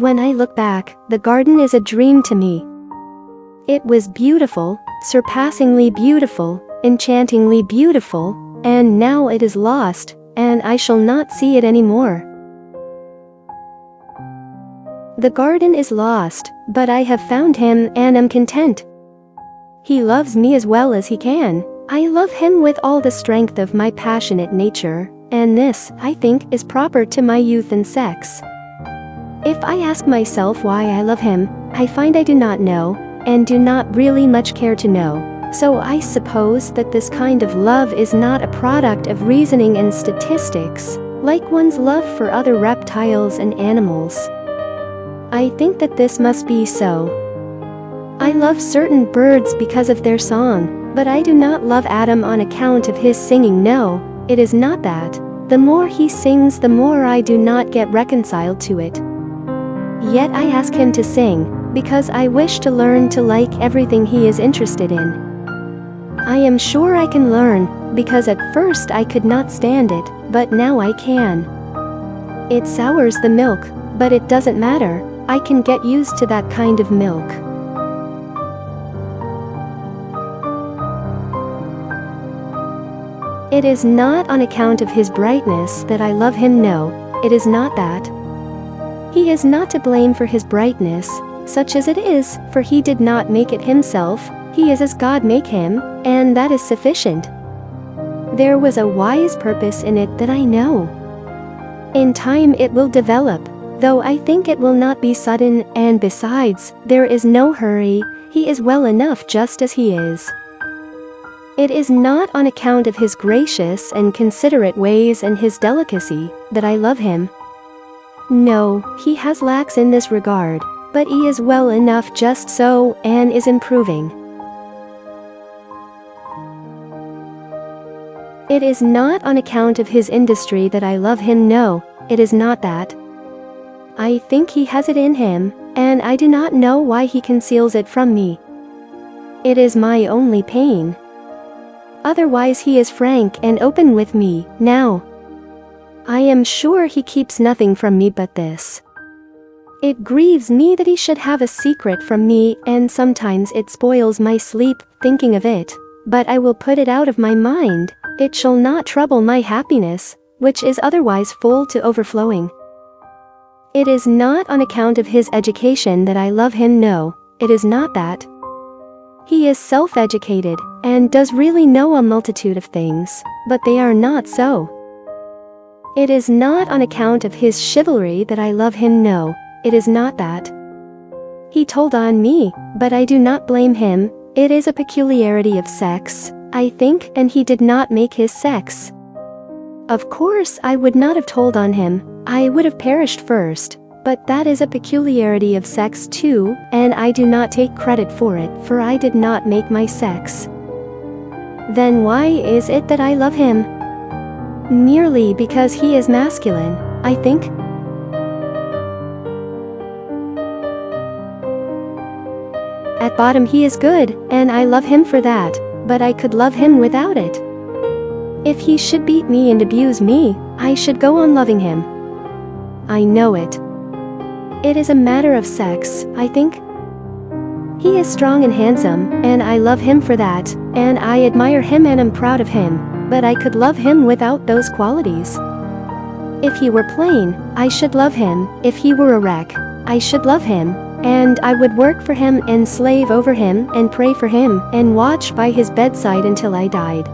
When I look back, the garden is a dream to me. It was beautiful, surpassingly beautiful, enchantingly beautiful, and now it is lost, and I shall not see it anymore. The garden is lost, but I have found him and am content. He loves me as well as he can. I love him with all the strength of my passionate nature, and this, I think, is proper to my youth and sex. If I ask myself why I love him, I find I do not know, and do not really much care to know. So I suppose that this kind of love is not a product of reasoning and statistics, like one's love for other reptiles and animals. I think that this must be so. I love certain birds because of their song, but I do not love Adam on account of his singing. No, it is not that. The more he sings, the more I do not get reconciled to it. Yet I ask him to sing, because I wish to learn to like everything he is interested in. I am sure I can learn, because at first I could not stand it, but now I can. It sours the milk, but it doesn't matter, I can get used to that kind of milk. It is not on account of his brightness that I love him. No, it is not that. He is not to blame for his brightness, such as it is, for he did not make it himself, he is as God make him, and that is sufficient. There was a wise purpose in it that I know. In time it will develop, though I think it will not be sudden, and besides, there is no hurry, he is well enough just as he is. It is not on account of his gracious and considerate ways and his delicacy that I love him. No, he has lacks in this regard, but he is well enough just so, and is improving. It is not on account of his industry that I love him. No, it is not that. I think he has it in him, and I do not know why he conceals it from me. It is my only pain. Otherwise he is frank and open with me, now. I am sure he keeps nothing from me but this. It grieves me that he should have a secret from me, and sometimes it spoils my sleep, thinking of it, but I will put it out of my mind, it shall not trouble my happiness, which is otherwise full to overflowing. It is not on account of his education that I love him. No, it is not that. He is self-educated, and does really know a multitude of things, but they are not so. It is not on account of his chivalry that I love him. No, it is not that. He told on me, but I do not blame him, it is a peculiarity of sex, I think, and he did not make his sex. Of course I would not have told on him, I would have perished first, but that is a peculiarity of sex too, and I do not take credit for it, for I did not make my sex. Then why is it that I love him? Merely because he is masculine, I think. At bottom he is good, and I love him for that, but I could love him without it. If he should beat me and abuse me, I should go on loving him. I know it. It is a matter of sex, I think. He is strong and handsome, and I love him for that, and I admire him and am proud of him, but I could love him without those qualities. If he were plain, I should love him, if he were a wreck, I should love him, and I would work for him and slave over him and pray for him and watch by his bedside until I died.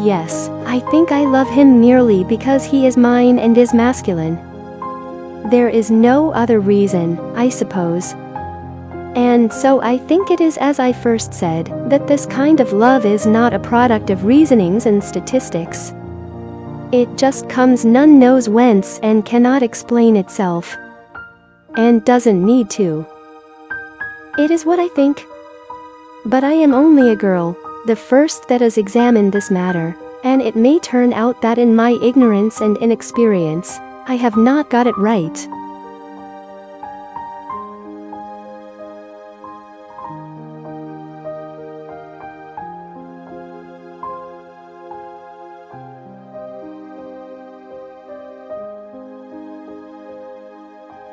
Yes, I think I love him merely because he is mine and is masculine. There is no other reason, I suppose. And so I think it is as I first said, that this kind of love is not a product of reasonings and statistics. It just comes none knows whence and cannot explain itself. And doesn't need to. It is what I think. But I am only a girl, the first that has examined this matter, and it may turn out that in my ignorance and inexperience, I have not got it right.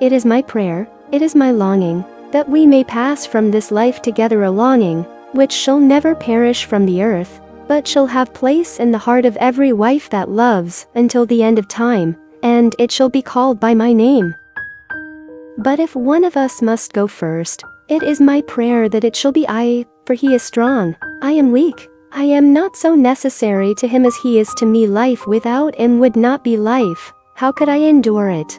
It is my prayer, it is my longing, that we may pass from this life together a longing, which shall never perish from the earth, but shall have place in the heart of every wife that loves, until the end of time, and it shall be called by my name. But if one of us must go first, it is my prayer that it shall be I, for he is strong, I am weak. I am not so necessary to him as he is to me. Life without him would not be life. How could I endure it?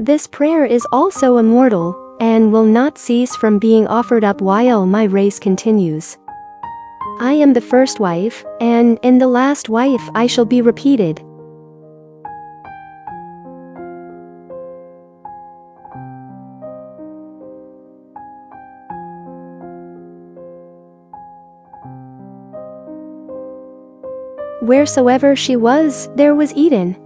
This prayer is also immortal, and will not cease from being offered up while my race continues. I am the first wife, and in the last wife I shall be repeated. Wheresoever she was, there was Eden.